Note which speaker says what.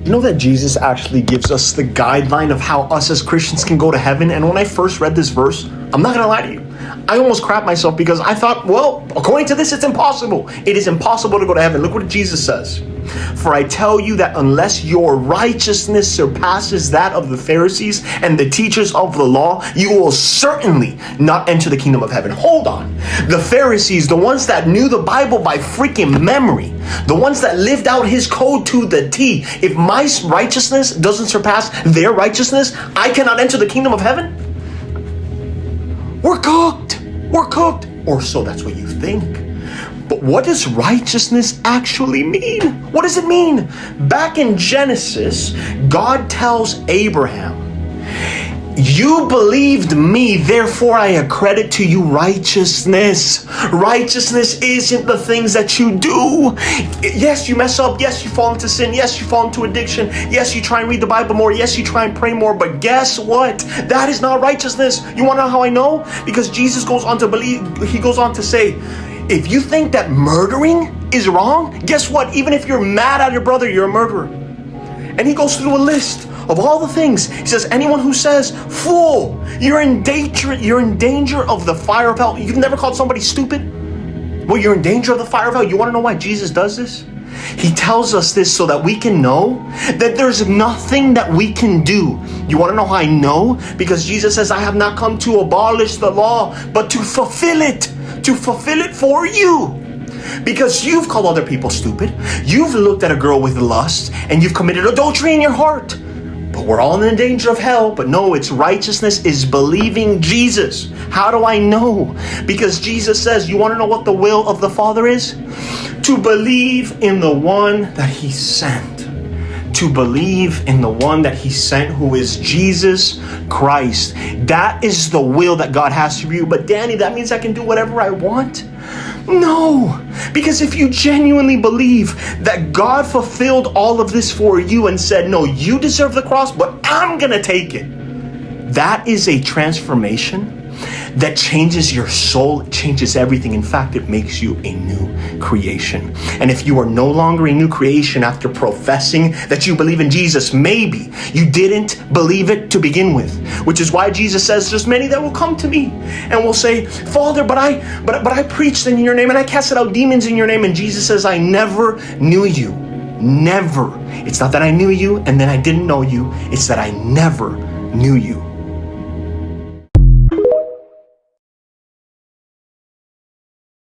Speaker 1: You know that Jesus actually gives us the guideline of how us as Christians can go to heaven? And when I first read this verse, I'm not gonna lie to you, I almost crapped myself because I thought, well, according to this, it's impossible. It is impossible to go to heaven. Look what Jesus says. For I tell you that unless your righteousness surpasses that of the Pharisees and the teachers of the law, you will certainly not enter the kingdom of heaven. Hold on. The Pharisees, the ones that knew the Bible by freaking memory, the ones that lived out his code to the T. If my righteousness doesn't surpass their righteousness, I cannot enter the kingdom of heaven? We're cooked. We're cooked. Or so that's what you think. But what does righteousness actually mean? What does it mean? Back in Genesis, God tells Abraham, you believed me, therefore I accredit to you righteousness. Righteousness isn't the things that you do. Yes, you mess up. Yes, you fall into sin. Yes, you fall into addiction. Yes, you try and read the Bible more. Yes, you try and pray more. But guess what? That is not righteousness. You want to know how I know? Because Jesus goes on to say, if you think that murdering is wrong, guess what? Even if you're mad at your brother, you're a murderer. And he goes through a list of all the things. He says, anyone who says, fool, you're in danger of the fire of hell. You've never called somebody stupid? Well, you're in danger of the fire of hell. You want to know why Jesus does this? He tells us this so that we can know that there's nothing that we can do. You want to know how I know? Because Jesus says, I have not come to abolish the law, but to fulfill it. To fulfill it for you. Because you've called other people stupid. You've looked at a girl with lust and you've committed adultery in your heart. But we're all in danger of hell. But no, it's righteousness is believing Jesus. How do I know? Because Jesus says, you want to know what the will of the Father is? To believe in the one that he sent. To believe in the one that he sent, who is Jesus Christ. That is the will that God has for you. But Danny, that means I can do whatever I want? No, because if you genuinely believe that God fulfilled all of this for you and said, no, you deserve the cross, but I'm gonna take it. That is a transformation that changes your soul, it changes everything. In fact, it makes you a new creation. And if you are no longer a new creation after professing that you believe in Jesus, maybe you didn't believe it to begin with, which is why Jesus says there's many that will come to me and will say, Father, but I preached in your name and I casted out demons in your name. And Jesus says, I never knew you. Never. It's not that I knew you and then I didn't know you. It's that I never knew you.